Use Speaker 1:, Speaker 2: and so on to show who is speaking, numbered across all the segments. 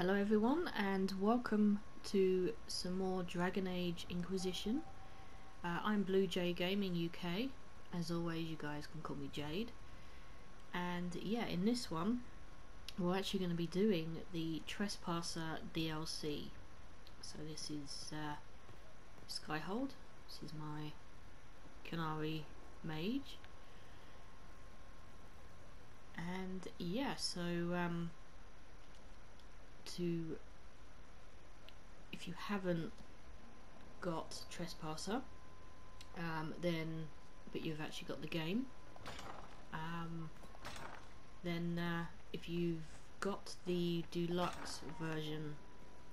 Speaker 1: Hello everyone and welcome to some more Dragon Age Inquisition. I'm Blue Jay Gaming UK. As always, you guys can call me Jade. And yeah, in this one we're actually going to be doing the Trespasser DLC. So this is Skyhold. This is my Canary mage. And yeah, so if you haven't got Trespasser, but you've actually got the game, then if you've got the deluxe version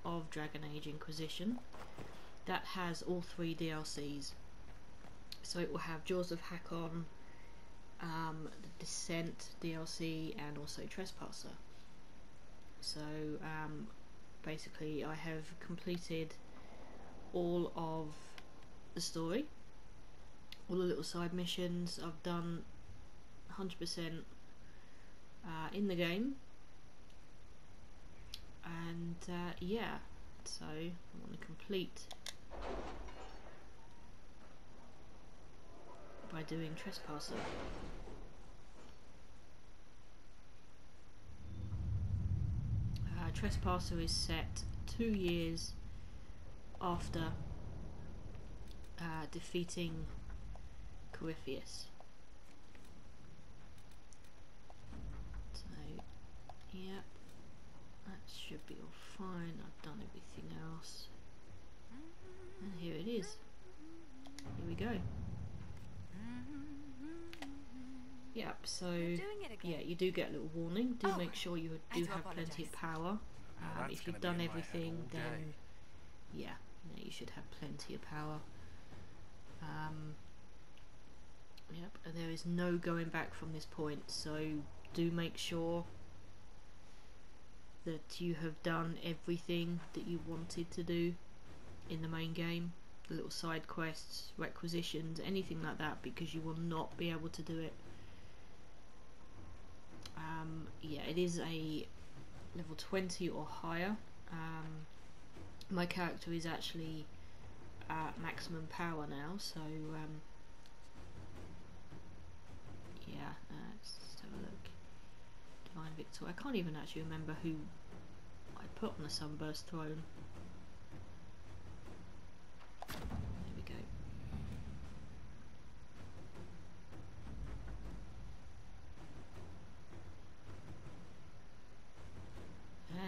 Speaker 1: of Dragon Age Inquisition, that has all 3 DLCs. So it will have Jaws of Hakon, the Descent DLC, and also Trespasser. So basically I have completed all of the story, all the little side missions. I've done 100% in the game, and yeah, so I want to complete by doing Trespasser. Trespasser is set 2 years after defeating Corypheus. So, yep, that should be all fine. I've done everything else. And here it is. Here we go. Yep, so yeah, you do get a little warning. Do make sure you do have plenty of power. If you've done everything, then yeah, you should have plenty of power. Yep, and there is no going back from this point, so do make sure that you have done everything that you wanted to do in the main game. The little side quests, requisitions, anything like that, because you will not be able to do it. Yeah, it is a level 20 or higher. My character is actually at maximum power now, so yeah, let's just have a look. Divine Victor. I can't even actually remember who I put on the Sunburst throne. There we go.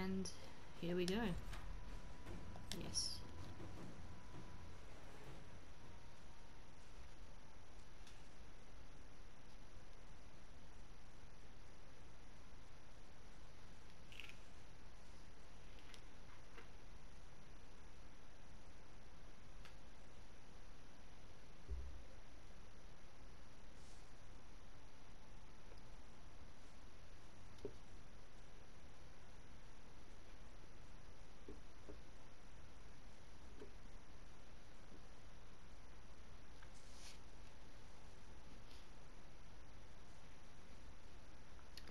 Speaker 1: And here we go. Yes.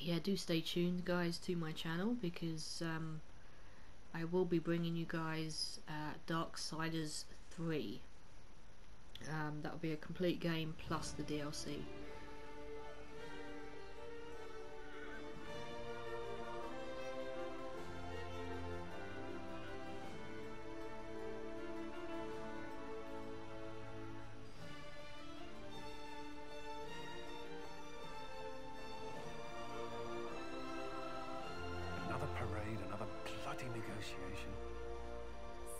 Speaker 1: Yeah, do stay tuned, guys, to my channel, because I will be bringing you guys Darksiders 3. That will be a complete game plus the DLC.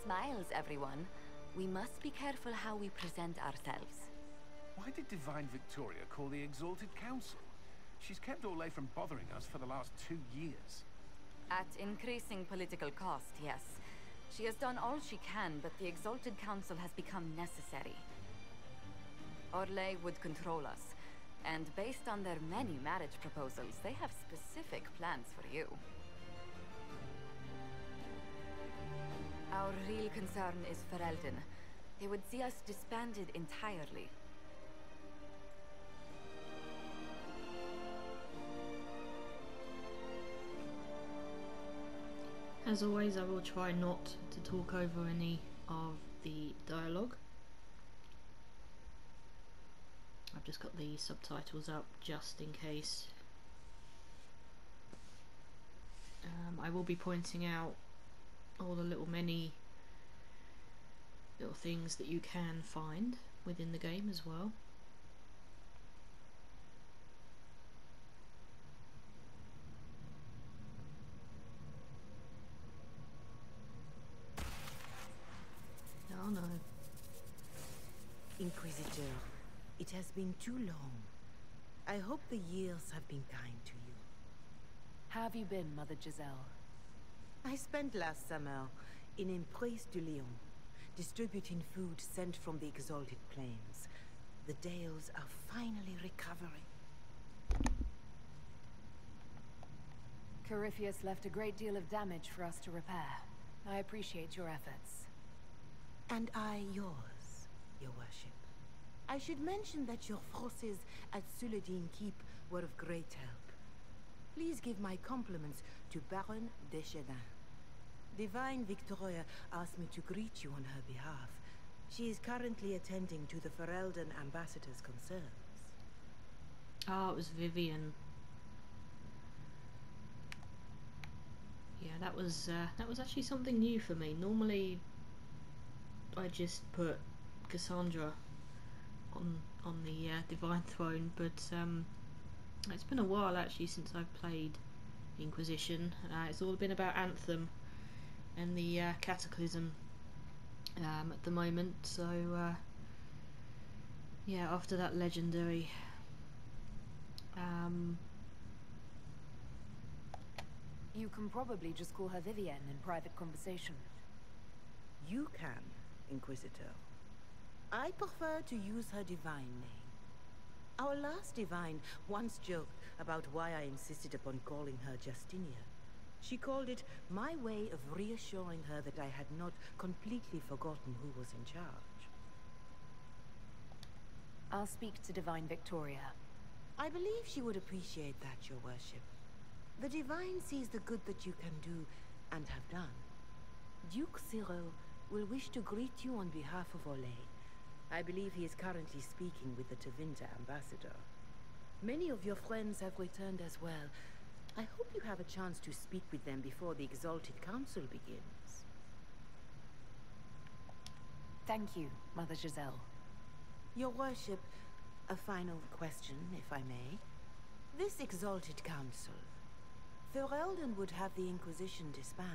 Speaker 2: Smiles, everyone. We must be careful how we present ourselves.
Speaker 3: Why did Divine Victoria call the Exalted Council? She's kept Orlais from bothering us for the last 2 years.
Speaker 2: At increasing political cost, yes. She has done all she can, but the Exalted Council has become necessary. Orlais would control us, and based on their many marriage proposals, they have specific plans for you. Our real concern is Ferelden. They would see us disbanded entirely.
Speaker 1: as always, I will try not to talk over any of the dialogue. I've just got the subtitles up just in case. I will be pointing out all the little things that you can find within the game as well. Oh no.
Speaker 4: Inquisitor, it has been too long. I hope the years have been kind to you.
Speaker 5: How have you been, Mother Giselle?
Speaker 4: I spent last summer in Emprise de Lyon, distributing food sent from the exalted plains. The Dales are finally recovering.
Speaker 5: Corypheus left a great deal of damage for us to repair. I appreciate your efforts.
Speaker 4: And I yours, your worship. I should mention that your forces at Suladin Keep were of great help. Please give my compliments to Baron Deschedin. Divine Victoria asked me to greet you on her behalf. She is currently attending to the Ferelden ambassador's concerns.
Speaker 1: Oh, it was Vivian. Yeah, that was actually something new for me. Normally, I just put Cassandra on the Divine Throne, but it's been a while actually since I've played Inquisition. It's all been about Anthem and the Cataclysm at the moment. So yeah, after that legendary.
Speaker 5: You can probably just call her Vivienne in private conversation.
Speaker 4: You can, Inquisitor. I prefer to use her divine name. Our last divine once joked about why I insisted upon calling her Justinia. She called it my way of reassuring her that I had not completely forgotten who was in charge.
Speaker 5: I'll speak to Divine Victoria.
Speaker 4: I believe she would appreciate that, your worship. The divine sees the good that you can do and have done. Duke Cyril will wish to greet you on behalf of Olay. I believe he is currently speaking with the Tevinter ambassador. Many of your friends have returned as well. I hope you have a chance to speak with them before the Exalted Council begins.
Speaker 5: Thank you, Mother Giselle.
Speaker 4: Your worship, a final question, if I may. This Exalted Council, Ferelden would have the Inquisition disband.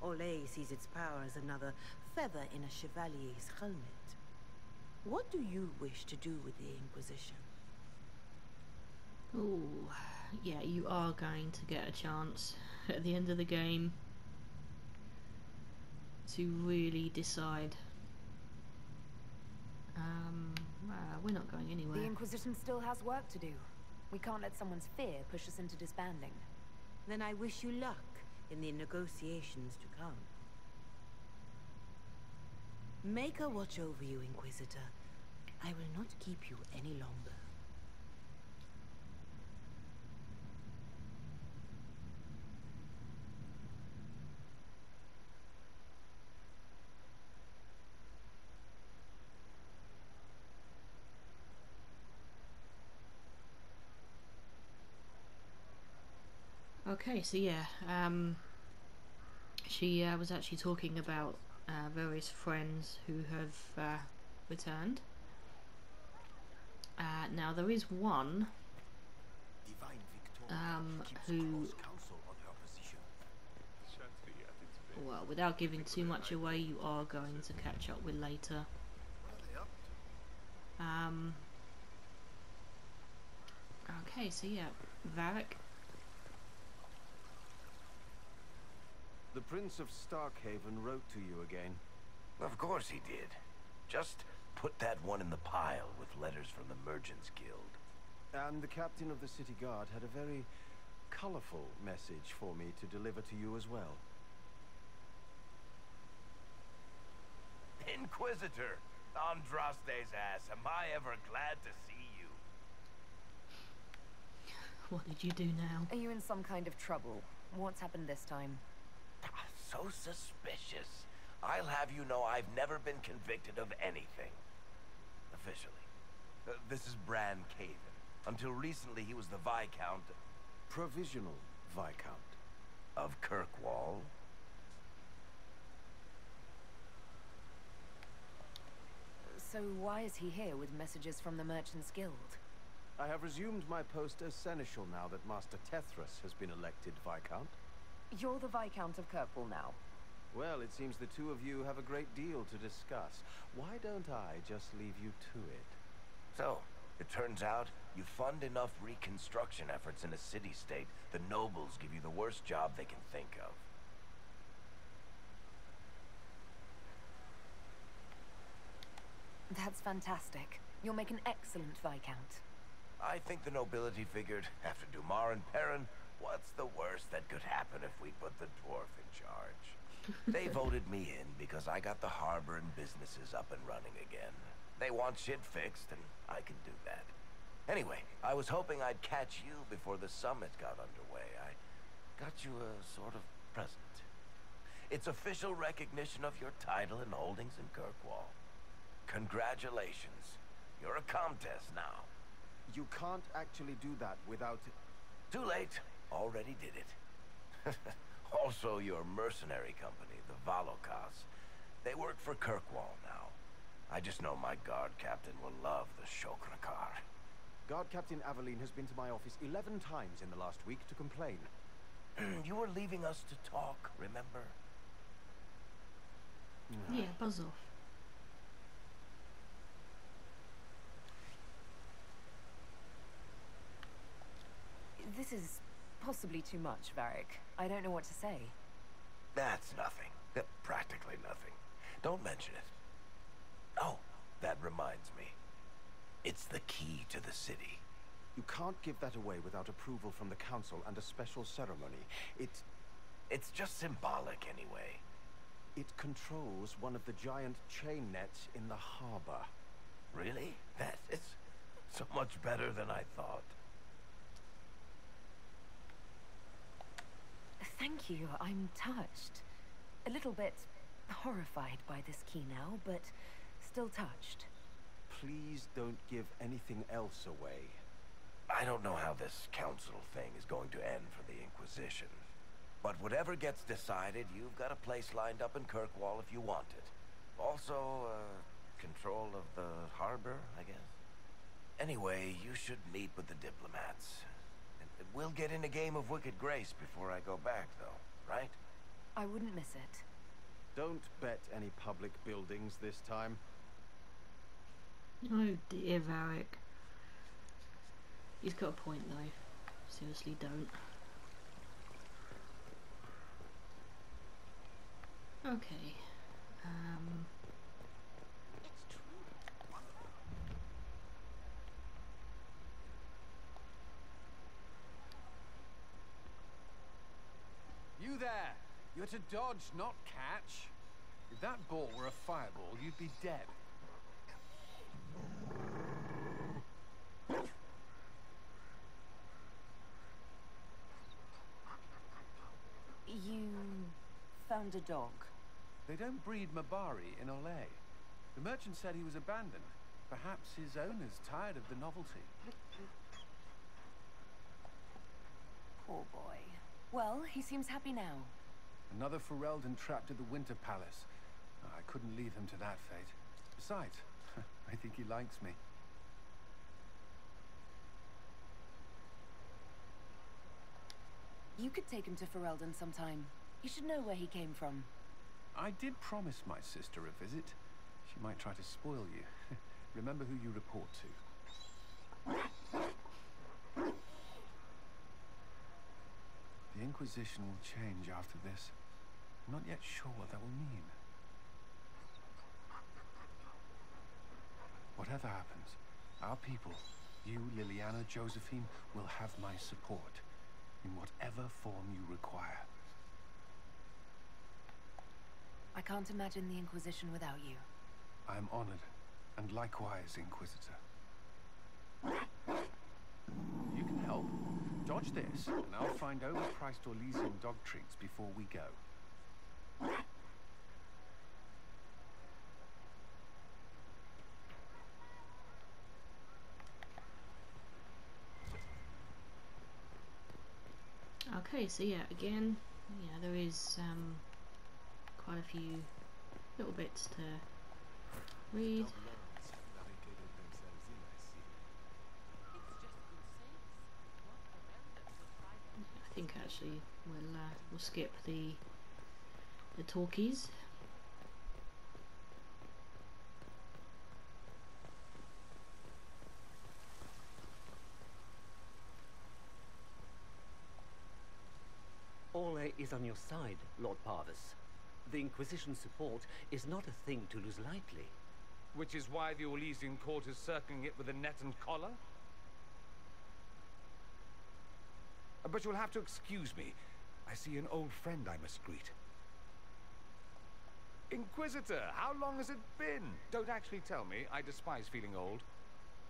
Speaker 4: Olay sees its power as another feather in a chevalier's helmet. What do you wish to do with the Inquisition?
Speaker 1: Ooh, yeah, you are going to get a chance at the end of the game to really decide. We're not going anywhere.
Speaker 5: The Inquisition still has work to do. We can't let someone's fear push us into disbanding.
Speaker 4: Then I wish you luck in the negotiations to come. Make her watch over you, Inquisitor. I will not keep you any longer.
Speaker 1: Okay, so yeah, she was actually talking about various friends who have returned. Now there is one who, well, without giving too much away, you are going to catch up with later. Okay, so yeah, Varric.
Speaker 6: The Prince of Starkhaven wrote to you again.
Speaker 7: Of course he did. Just put that one in the pile with letters from the Merchants Guild.
Speaker 6: And the captain of the city guard had a very colorful message for me to deliver to you as well.
Speaker 7: Inquisitor! Andraste's ass, am I ever glad to see you?
Speaker 1: What did you do now?
Speaker 5: Are you in some kind of trouble? What's happened this time?
Speaker 7: So suspicious. I'll have you know I've never been convicted of anything. Officially. This is Bran Caven. Until recently, he was the Viscount...
Speaker 6: Provisional Viscount.
Speaker 7: Of Kirkwall.
Speaker 5: So why is he here with messages from the Merchants Guild?
Speaker 6: I have resumed my post as Seneschal now that Master Tethras has been elected Viscount.
Speaker 5: You're the Viscount of Kirkwall now.
Speaker 6: Well, it seems the two of you have a great deal to discuss. Why don't I just leave you to it?
Speaker 7: So, it turns out you fund enough reconstruction efforts in a city-state, the nobles give you the worst job they can think of.
Speaker 5: That's fantastic. You'll make an excellent Viscount.
Speaker 7: I think the nobility figured, after Dumar and Perrin, what's the worst that could happen if we put the dwarf in charge? They voted me in because I got the harbor and businesses up and running again. They want shit fixed, and I can do that. Anyway, I was hoping I'd catch you before the summit got underway. I got you a sort of present. It's official recognition of your title and holdings in Kirkwall. Congratulations. You're a Comtesse now.
Speaker 6: You can't actually do that without...
Speaker 7: Too late. Already did it. Also, your mercenary company, the Valokas. They work for Kirkwall now. I just know my guard captain will love the Shokrakar.
Speaker 6: Guard Captain Aveline has been to my office 11 times in the last week to complain.
Speaker 7: You were leaving us to talk, remember?
Speaker 1: Yeah, buzz off.
Speaker 5: This is possibly too much, Varric. I don't know what to say.
Speaker 7: That's nothing. Practically nothing. Don't mention it. Oh, that reminds me. It's the key to the city.
Speaker 6: You can't give that away without approval from the council and a special ceremony.
Speaker 7: It's just symbolic anyway.
Speaker 6: It controls one of the giant chain nets in the harbor.
Speaker 7: Really? That is so much better than I thought.
Speaker 5: Thank you. I'm touched. A little bit horrified by this key now, but still touched.
Speaker 6: Please don't give anything else away.
Speaker 7: I don't know how this council thing is going to end for the Inquisition. But whatever gets decided, you've got a place lined up in Kirkwall if you want it. Also, control of the harbor, I guess. Anyway, you should meet with the diplomats. And we'll get in a game of Wicked Grace before I go back, though, right?
Speaker 5: I wouldn't miss it.
Speaker 6: Don't bet any public buildings this time.
Speaker 1: Oh dear, Varric. He's got a point though. Seriously, don't. Okay.
Speaker 3: You there! You're to dodge, not catch. If that ball were a fireball, you'd be dead.
Speaker 5: You found a dog.
Speaker 3: They don't breed Mabari in Olay. The merchant said he was abandoned. Perhaps his owner's tired of the novelty.
Speaker 5: Poor boy. Well, he seems happy now.
Speaker 3: Another Ferelden trapped at the Winter Palace. I couldn't leave him to that fate. Besides, I think he likes me.
Speaker 5: You could take him to Ferelden sometime. You should know where he came from.
Speaker 3: I did promise my sister a visit. She might try to spoil you. Remember who you report to. The Inquisition will change after this. I'm not yet sure what that will mean. Whatever happens, our people, you, Liliana, Josephine, will have my support in whatever form you require.
Speaker 5: I can't imagine the Inquisition without you.
Speaker 3: I am honored, and likewise, Inquisitor. You can help. Dodge this, and I'll find overpriced Orlesian dog treats before we go.
Speaker 1: Okay, so yeah, again, yeah, there is quite a few little bits to read. I think actually we'll skip the talkies.
Speaker 8: Orlais is on your side, Lord Parvis. The Inquisition support is not a thing to lose lightly.
Speaker 9: Which is why the Orlesian court is circling it with a net and collar? But you'll have to excuse me. I see an old friend I must greet. Inquisitor, how long has it been? Don't actually tell me. I despise feeling old.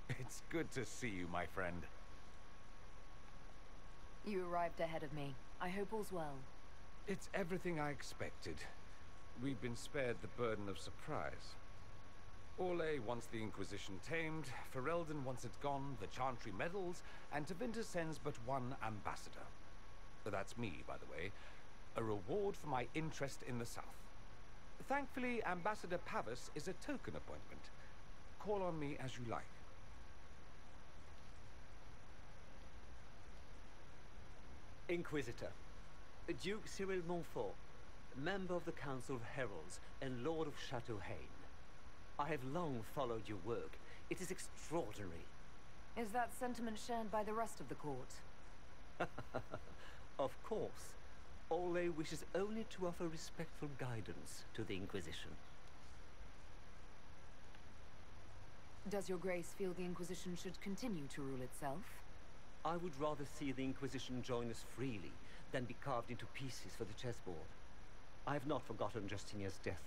Speaker 9: It's good to see you, my friend.
Speaker 5: You arrived ahead of me. I hope all's well.
Speaker 9: It's everything I expected. We've been spared the burden of surprise. Orlais wants the Inquisition tamed, Ferelden wants it gone, the Chantry meddles, and Tevinter sends but one ambassador. That's me, by the way. A reward for my interest in the South. Thankfully, Ambassador Pavis is a token appointment. Call on me as you like.
Speaker 8: Inquisitor, Duke Cyril Montfort, member of the Council of Heralds and Lord of Chateau Haine. I have long followed your work. It is extraordinary.
Speaker 5: Is that sentiment shared by the rest of the court?
Speaker 8: Of course. Orlais wishes only to offer respectful guidance to the Inquisition.
Speaker 5: Does your grace feel the Inquisition should continue to rule itself?
Speaker 8: I would rather see the Inquisition join us freely than be carved into pieces for the chessboard. I have not forgotten Justinia's death.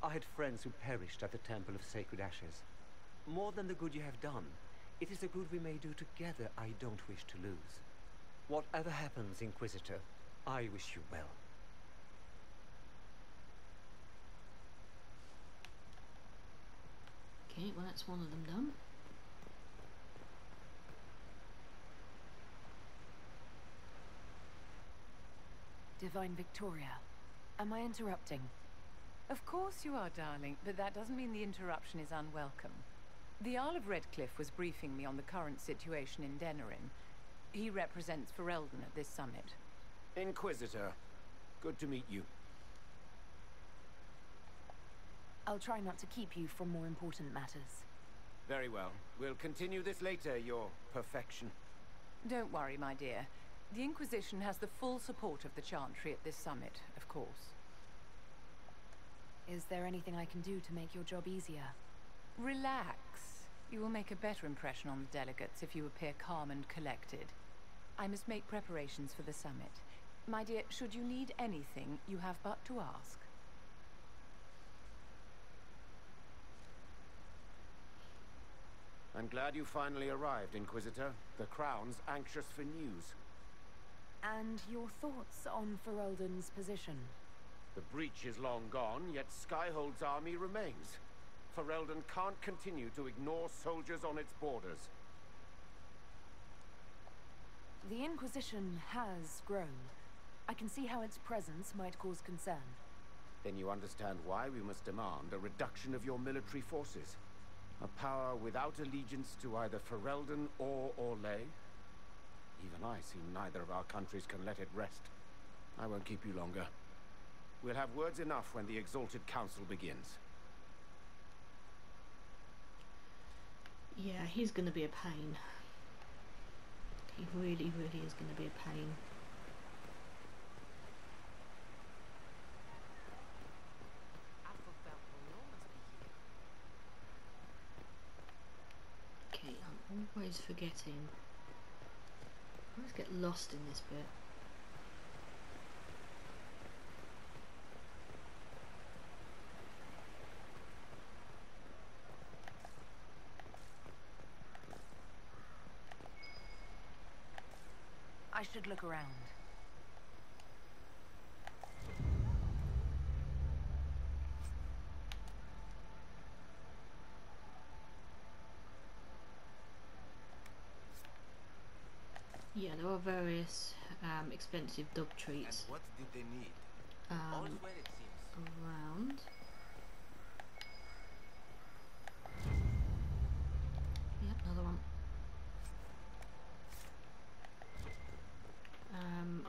Speaker 8: I had friends who perished at the Temple of Sacred Ashes. More than the good you have done, it is the good we may do together I don't wish to lose. Whatever happens, Inquisitor, I wish you well.
Speaker 1: Okay, well that's one of them done.
Speaker 5: Divine Victoria, am I interrupting?
Speaker 10: Of course you are, darling, but that doesn't mean the interruption is unwelcome. The Earl of Redcliffe was briefing me on the current situation in Denerim. He represents Ferelden at this summit.
Speaker 6: Inquisitor, good to meet you.
Speaker 5: I'll try not to keep you from more important matters.
Speaker 6: Very well. We'll continue this later, your perfection.
Speaker 10: Don't worry, my dear. The Inquisition has the full support of the Chantry at this summit, of course.
Speaker 5: Is there anything I can do to make your job easier?
Speaker 10: Relax. You will make a better impression on the delegates if you appear calm and collected. I must make preparations for the summit. My dear, should you need anything, you have but to ask.
Speaker 6: I'm glad you finally arrived, Inquisitor. The Crown's anxious for news.
Speaker 5: And your thoughts on Ferelden's position?
Speaker 6: The breach is long gone, yet Skyhold's army remains. Ferelden can't continue to ignore soldiers on its borders.
Speaker 5: The Inquisition has grown. I can see how its presence might cause concern.
Speaker 6: Then you understand why we must demand a reduction of your military forces. A power without allegiance to either Ferelden or Orlais. Even I see neither of our countries can let it rest. I won't keep you longer. We'll have words enough when the Exalted Council begins.
Speaker 1: Yeah, he's going to be a pain. He really, really is going to be a pain. Okay, I'm always forgetting. I always get lost in this bit.
Speaker 5: I should look around.
Speaker 1: Yeah, there are various expensive dog treats
Speaker 7: And what did they need? All's well, it seems.
Speaker 1: around. Yep, another one.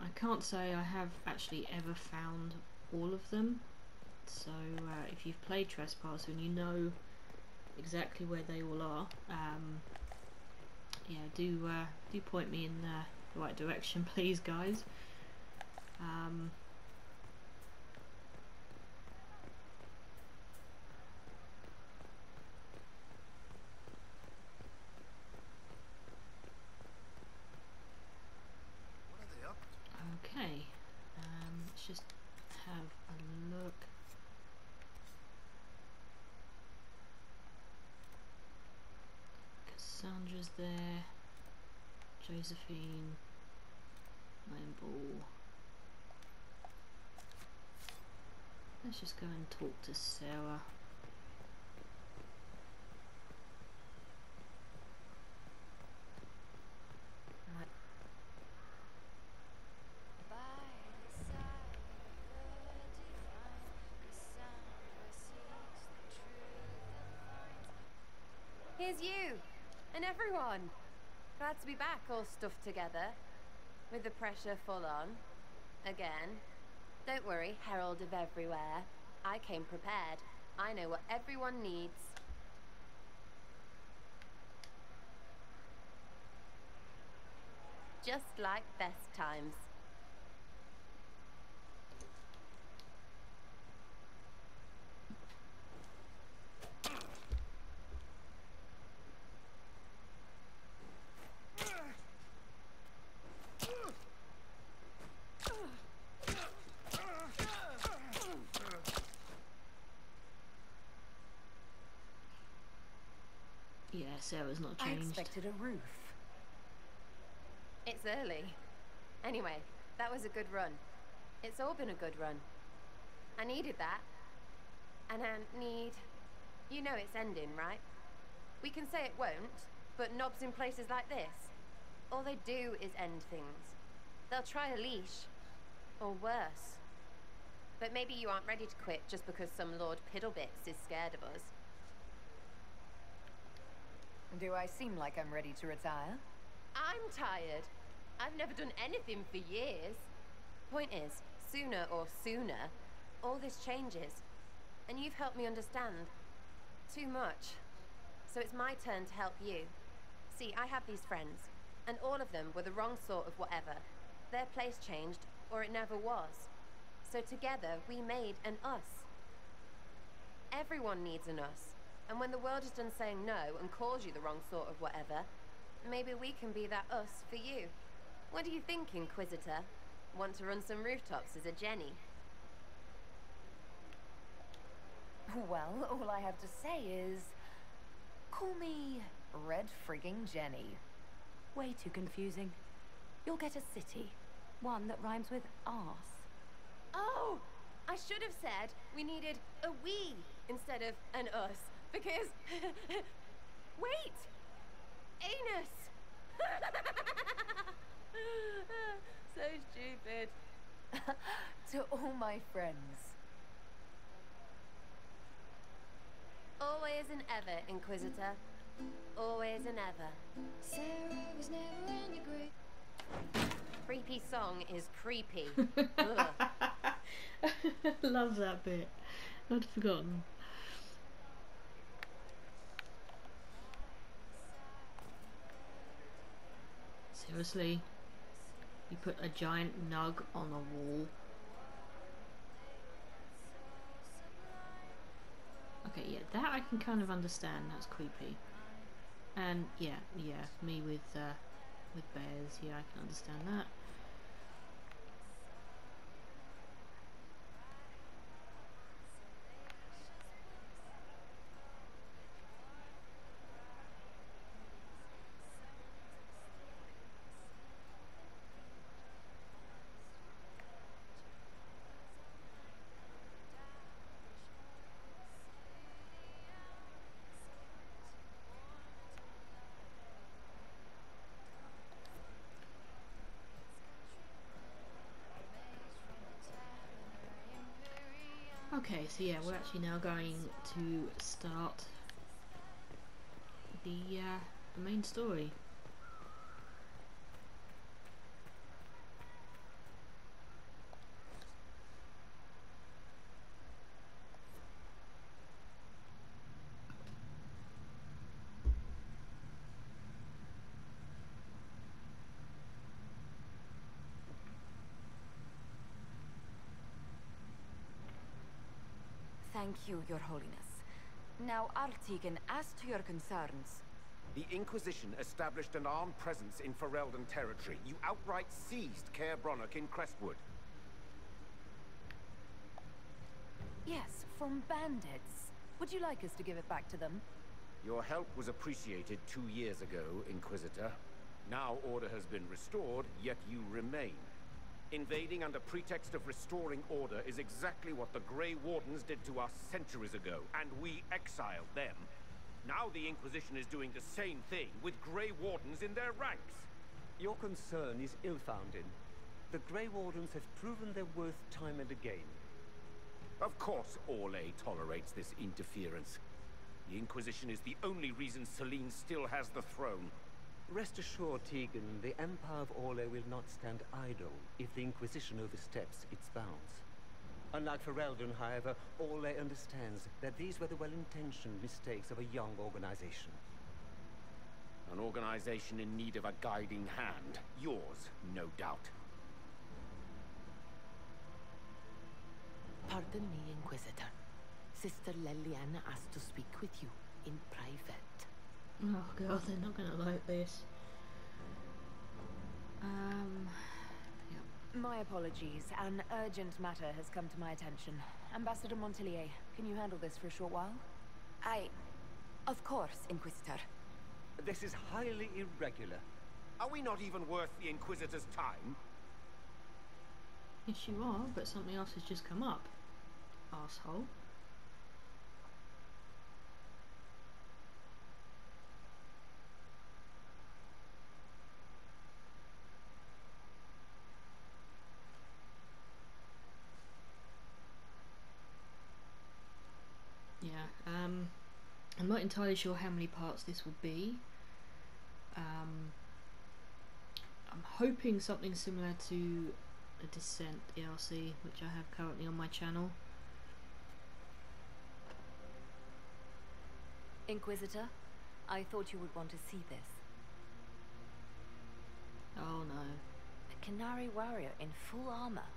Speaker 1: I can't say I have actually ever found all of them, so if you've played Trespasser and you know exactly where they all are, yeah, do point me in the right direction, please, guys.
Speaker 7: What are they up to?
Speaker 1: Okay, let's just have a look. Cassandra's there, Josephine, Ball. Let's just go and talk to Sarah.
Speaker 11: Here's you, and everyone. Glad to be back, all stuffed together, with the pressure full on, again. Don't worry, Herald of Everywhere. I came prepared. I know what everyone needs. Just like best times.
Speaker 1: Yeah, Sarah's not
Speaker 5: I
Speaker 1: changed.
Speaker 5: expected a roof.
Speaker 11: It's early. Anyway, that was a good run. It's all been a good run. I needed that. And I need... You know it's ending, right? We can say it won't, but knobs in places like this, all they do is end things. They'll try a leash. Or worse. But maybe you aren't ready to quit just because some Lord Piddlebits is scared of us.
Speaker 5: Do I seem like I'm ready to retire?
Speaker 11: I'm tired. I've never done anything for years. Point is, sooner or sooner, all this changes. And you've helped me understand. Too much. So it's my turn to help you. See, I have these friends, and all of them were the wrong sort of whatever. Their place changed, or it never was. So together, we made an us. Everyone needs an us. And when the world is done saying no and calls you the wrong sort of whatever, maybe we can be that us for you. What do you think, Inquisitor? Want to run some rooftops as a Jenny?
Speaker 5: Well, all I have to say is... call me Red Frigging Jenny.
Speaker 4: Way too confusing. You'll get a city. One that rhymes with arse.
Speaker 11: Oh! I should have said we needed a we instead of an us. Because... Wait! Anus! So stupid.
Speaker 5: To all my friends.
Speaker 11: Always and ever, Inquisitor. Always and ever.
Speaker 12: Sarah was never in the grave.
Speaker 11: Creepy song is creepy. Ugh.
Speaker 1: Love that bit. I'd forgotten. Seriously? You put a giant nug on a wall? Okay, yeah, that I can kind of understand. That's creepy. And yeah, me with bears. Yeah, I can understand that. Okay, so yeah, we're actually now going to start the main story.
Speaker 2: Thank you, Your Holiness. Now, Artigan, as to your concerns...
Speaker 6: The Inquisition established an armed presence in Ferelden territory. You outright seized Caer Bronach in Crestwood.
Speaker 5: Yes, from bandits. Would you like us to give it back to them?
Speaker 6: Your help was appreciated 2 years ago, Inquisitor. Now order has been restored, yet you remain. Invading under pretext of restoring order is exactly what the Grey Wardens did to us centuries ago, and we exiled them. Now the Inquisition is doing the same thing with Grey Wardens in their ranks.
Speaker 8: Your concern is ill-founded. The Grey Wardens have proven their worth time and again.
Speaker 6: Of course Orlais tolerates this interference. The Inquisition is the only reason Selene still has the throne.
Speaker 8: Rest assured, Tegan, the Empire of Orlais will not stand idle if the Inquisition oversteps its bounds. Unlike Ferelden, however, Orlais understands that these were the well-intentioned mistakes of a young organization.
Speaker 6: An organization in need of a guiding hand. Yours, no doubt.
Speaker 4: Pardon me, Inquisitor. Sister Leliana asked to speak with you in private.
Speaker 1: Oh god, they're not gonna like this. Yep.
Speaker 5: My apologies. An urgent matter has come to my attention. Ambassador Montelier, can you handle this for a short while?
Speaker 2: Of course, Inquisitor.
Speaker 8: This is highly irregular.
Speaker 6: Are we not even worth the Inquisitor's time?
Speaker 1: Yes, you are, but something else has just come up. Asshole. Yeah, I'm not entirely sure how many parts this will be. I'm hoping something similar to a Descent DLC, which I have currently on my channel.
Speaker 5: Inquisitor, I thought you would want to see this.
Speaker 1: Oh no.
Speaker 5: A Canary warrior in full armor.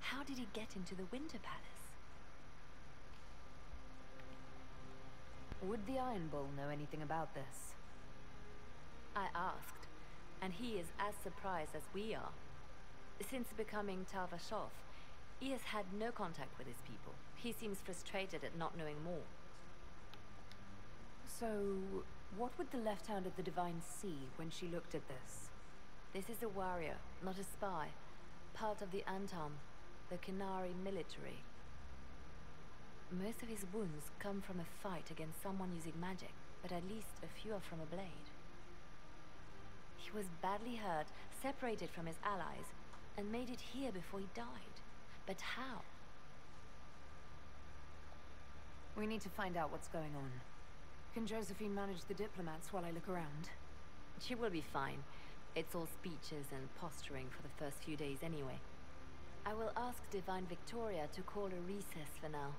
Speaker 5: How did he get into the Winter Palace? Would the Iron Bull know anything about this? I asked, and he is as surprised as we are. Since becoming Tarvashov, he has had no contact with his people. He seems frustrated at not knowing more. So, what would the Left Hand of the Divine see when she looked at this? This is a warrior, not a spy. Part of the Antam, the Canary military. Most of his wounds come from a fight against someone using magic, but at least a few are from a blade. He was badly hurt, separated from his allies, and made it here before he died. But how? We need to find out what's going on. Can Josephine manage the diplomats while I look around? She will be fine. It's all speeches and posturing for the first few days anyway. I will ask Divine Victoria to call a recess for now.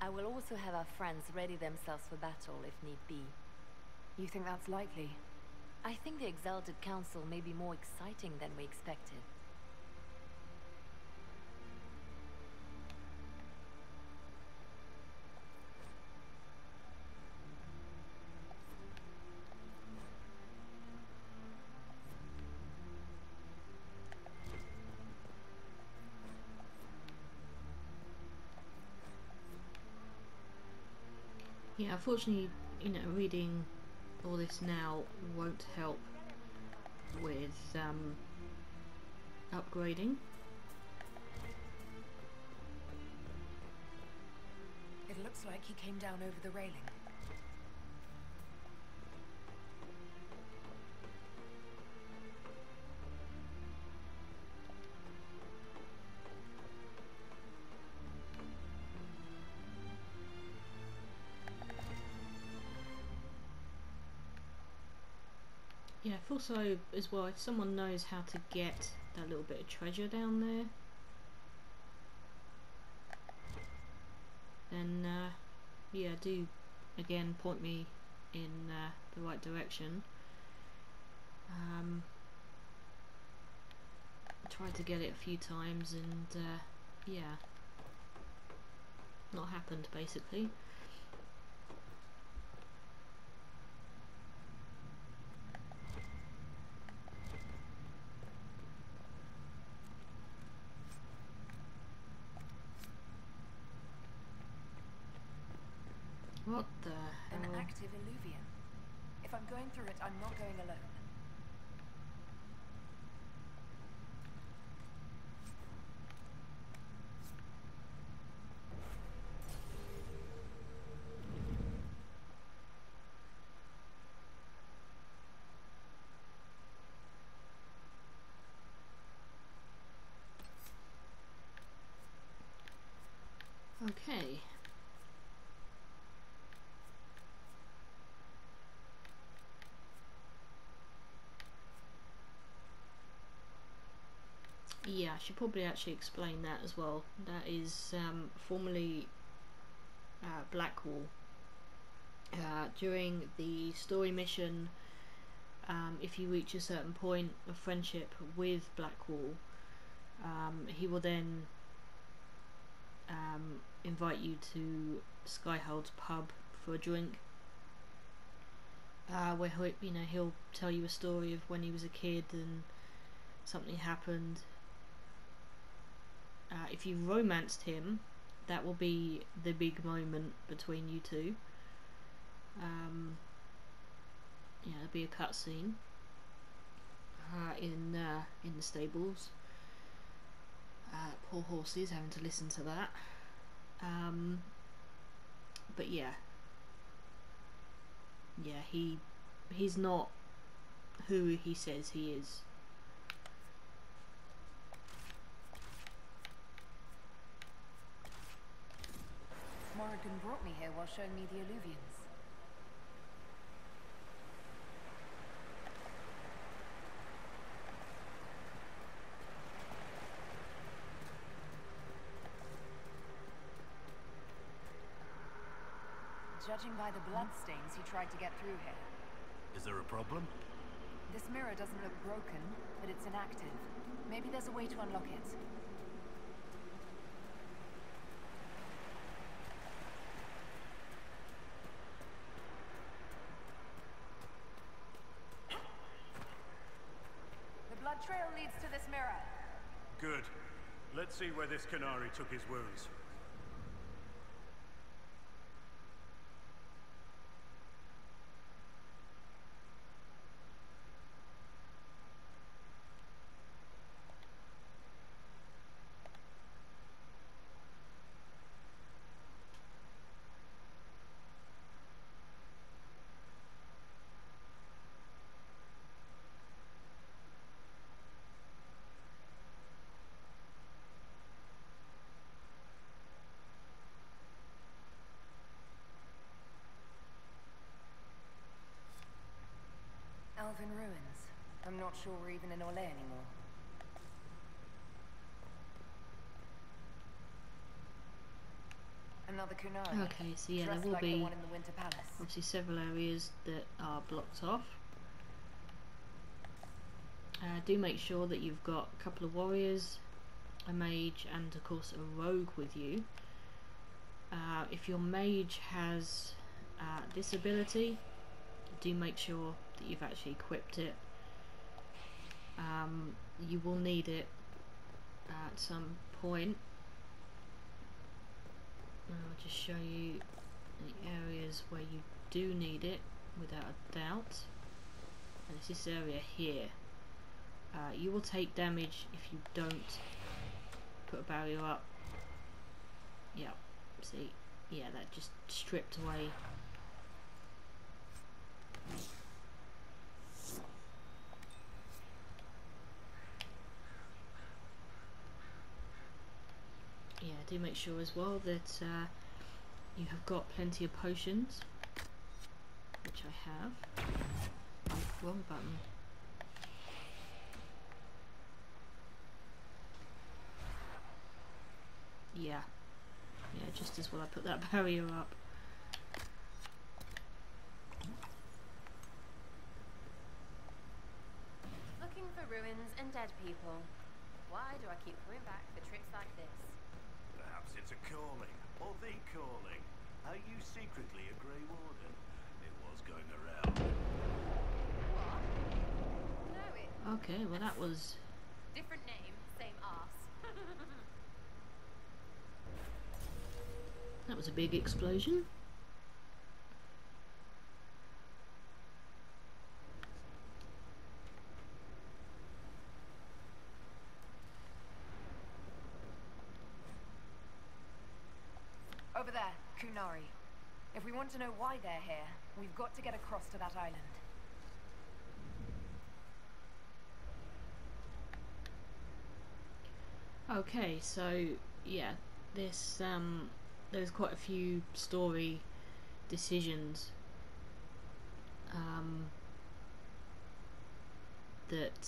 Speaker 5: I will also have our friends ready themselves for battle if need be. You think that's likely? I think the Exalted Council may be more exciting than we expected.
Speaker 1: Yeah, unfortunately, reading all this now won't help with upgrading.
Speaker 5: It looks like he came down over the railing.
Speaker 1: Yeah, also as well, if someone knows how to get that little bit of treasure down there, then yeah, do again point me in the right direction. Tried to get it a few times and yeah, not happened basically. What the hell?
Speaker 5: An active illuvian. If I'm going through it, I'm not going alone.
Speaker 1: Okay. Yeah, I should probably actually explain that as well. That is formerly Blackwall. During the story mission, if you reach a certain point of friendship with Blackwall, he will then invite you to Skyhold's pub for a drink, where he'll tell you a story of when he was a kid and something happened. If you romanced him, that will be the big moment between you two. Yeah, there'll be a cutscene in the stables. Poor horses having to listen to that. But yeah, he's not who he says he is.
Speaker 5: Morrigan brought me here while showing me the illuvians. Judging by the bloodstains, he tried to get through here.
Speaker 7: Is there a problem?
Speaker 5: This mirror doesn't look broken, but it's inactive. Maybe there's a way to unlock it. The blood trail leads to this mirror.
Speaker 13: Good. Let's see where this Canary took his wounds.
Speaker 5: Elven ruins. I'm not sure we're even in Orlais anymore. Another Kunari.
Speaker 1: Okay, so yeah, there
Speaker 5: Dressed
Speaker 1: will
Speaker 5: like the
Speaker 1: be
Speaker 5: one in the Winter Palace.
Speaker 1: obviously several areas that are blocked off. Do make sure that you've got a couple of warriors, a mage, and of course a rogue with you. If your mage has this ability, do make sure that you've actually equipped it. You will need it at some point. I'll just show you the areas where you do need it without a doubt. And it's this area here. You will take damage if you don't put a barrier up. Yeah, see? Yeah, that just stripped away. Yeah, do make sure as well that you have got plenty of potions, which I have. Oh, wrong button. yeah, just as well I put that barrier up.
Speaker 11: Looking for ruins and dead people. Why do I keep coming back for trips like this?
Speaker 13: Perhaps it's a calling, or the calling. Are you secretly a Grey Warden? It was going around.
Speaker 11: What? No, it...
Speaker 1: Okay, well that was...
Speaker 11: different name, same arse.
Speaker 1: that was a big explosion.
Speaker 5: Over there, Kunari. If we want to know why they're here, we've got to get across to that island.
Speaker 1: Okay, so yeah, this there's quite a few story decisions that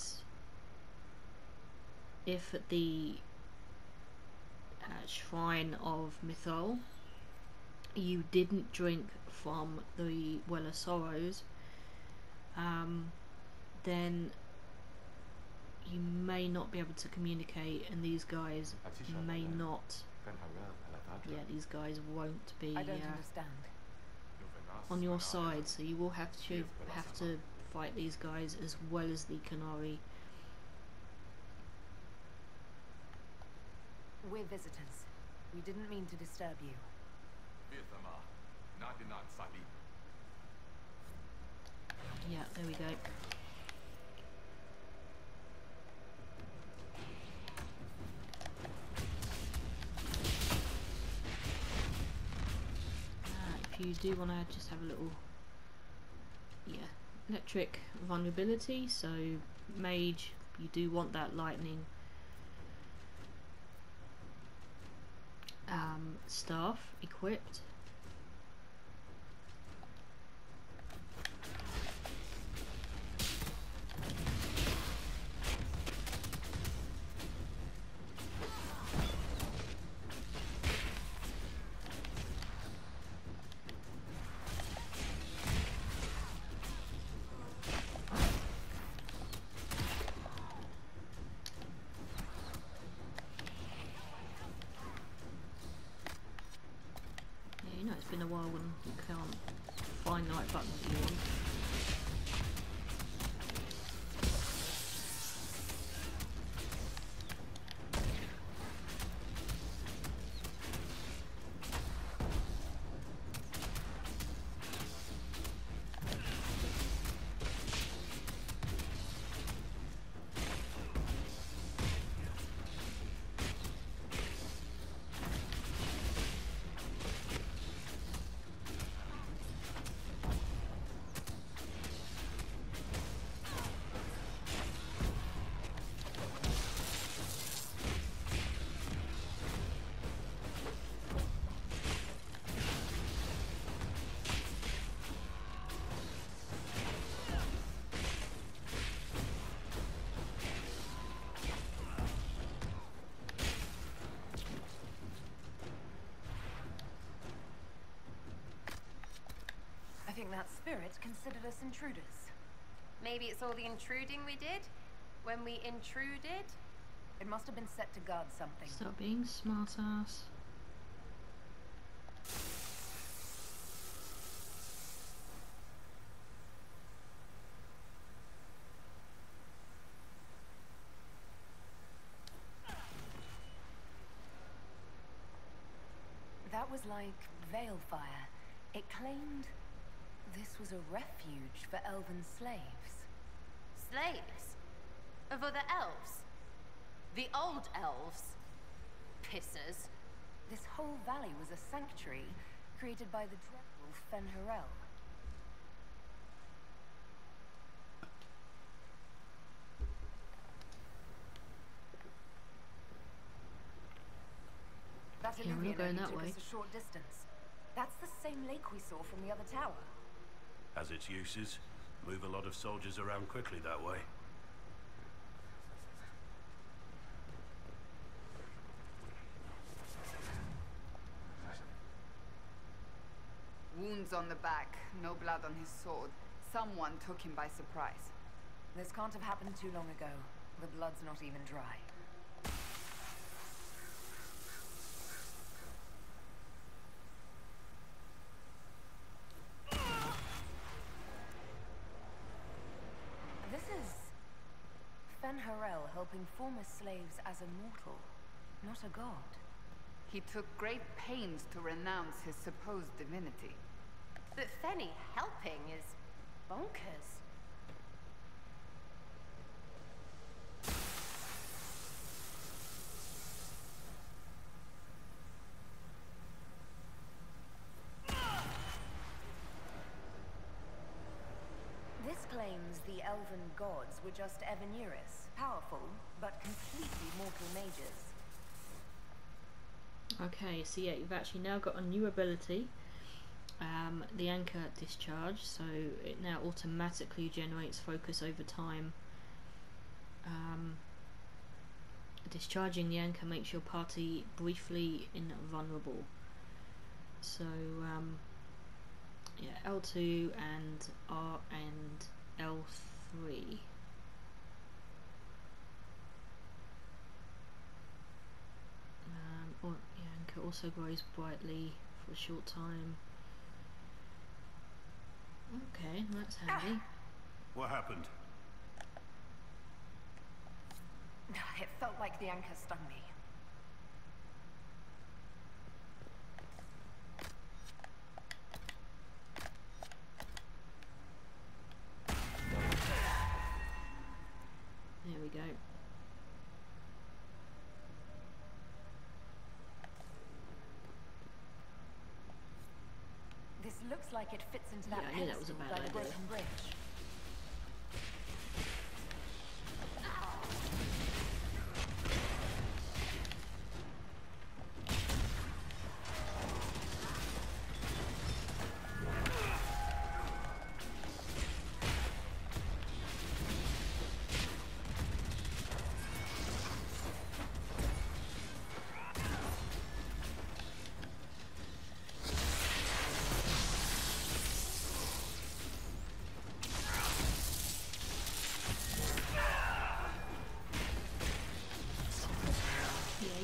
Speaker 1: if at the Shrine of Mythol you didn't drink from the Well of Sorrows, then you may not be able to communicate, and these guys may not. Yeah, these guys won't be
Speaker 5: I don't understand.
Speaker 1: on your side, so you will have to fight these guys as well as the Kunari.
Speaker 5: We're visitors. We didn't mean to disturb you.
Speaker 1: Yeah, there we go. If you do want to just have a little, electric vulnerability, so mage, you do want that lightning staff equipped. It's been a while when you can't find the right buttons you want.
Speaker 5: I think that spirit considered us intruders.
Speaker 11: Maybe it's all the intruding we did? When we intruded?
Speaker 5: It must have been set to guard something.
Speaker 1: Stop being smart ass.
Speaker 5: That was like Veilfire. It claimed this was a refuge for elven slaves.
Speaker 11: Slaves? Of other elves? The old elves? Pissers.
Speaker 5: This whole valley was a sanctuary created by the dreadful Fen'Harel. That
Speaker 1: Yeah, we're not going that
Speaker 5: took
Speaker 1: way.
Speaker 5: us a short distance. That's the same lake we saw from the other tower.
Speaker 13: Has its uses. Move a lot of soldiers around quickly that way.
Speaker 14: wounds on the back, no blood on his sword. Someone took him by surprise.
Speaker 5: This can't have happened too long ago. The blood's not even dry. This is Fen'Harel helping former slaves as a mortal, not a god.
Speaker 14: He took great pains to renounce his supposed divinity.
Speaker 11: But Fenny helping is bonkers.
Speaker 5: This claims the elven gods were just Evaneris, powerful, but completely mortal mages.
Speaker 1: Okay, so yeah, you've actually now got a new ability, the Anchor Discharge, so it now automatically generates focus over time. Discharging the anchor makes your party briefly invulnerable. So yeah, L2 and R and L3. Or yeah, anchor also grows brightly for a short time. Okay, that's handy.
Speaker 13: What happened?
Speaker 5: It felt like the anchor stung me.
Speaker 1: There we go.
Speaker 5: This looks like it fits into that
Speaker 1: Yeah, I knew that was a
Speaker 5: pedestal
Speaker 1: bad
Speaker 5: by the
Speaker 1: idea.
Speaker 5: broken bridge.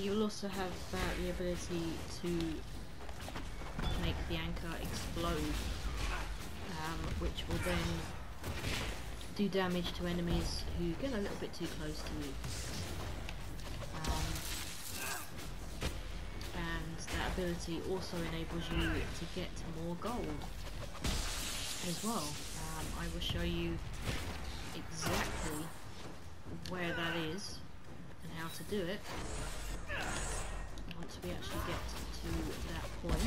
Speaker 1: You'll also have the ability to make the anchor explode, which will then do damage to enemies who get a little bit too close to you. And that ability also enables you to get more gold as well. I will show you exactly where that is and how to do it once we actually get to that point.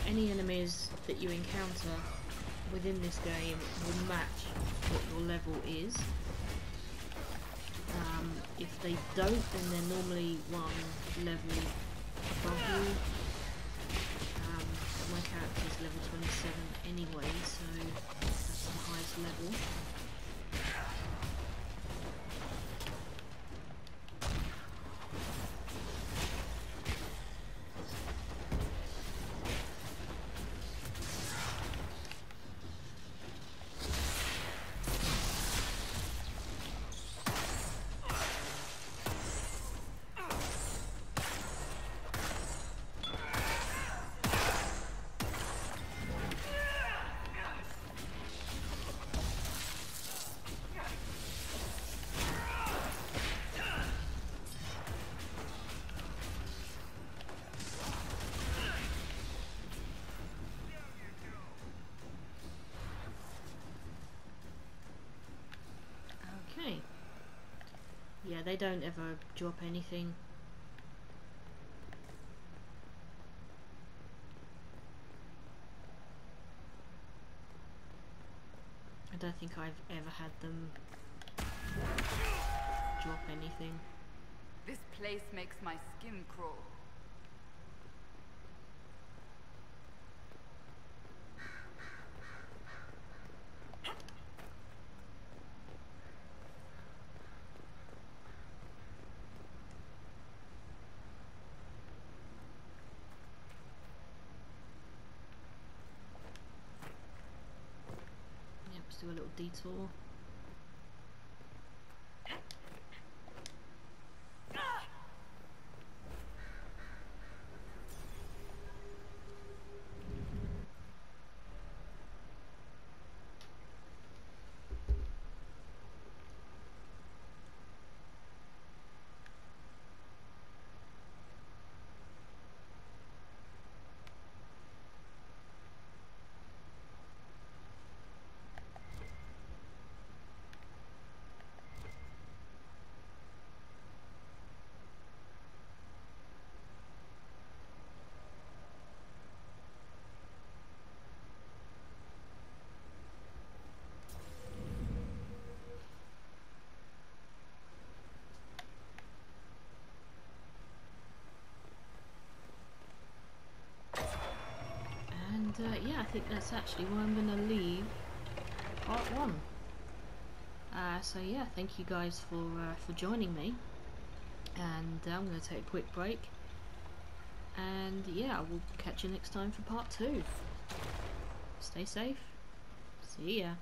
Speaker 1: Any enemies that you encounter within this game will match what your level is. If they don't, then they're normally one level above you. My character is level 27 anyway, so that's the highest level. Okay. Yeah, they don't ever drop anything. I don't think I've ever had them drop anything.
Speaker 14: This place makes my skin crawl.
Speaker 1: do a little detour. Yeah, I think that's actually where I'm going to leave part 1. So yeah, thank you guys for joining me, and I'm going to take a quick break, and yeah, we'll catch you next time for part 2. Stay safe. See ya.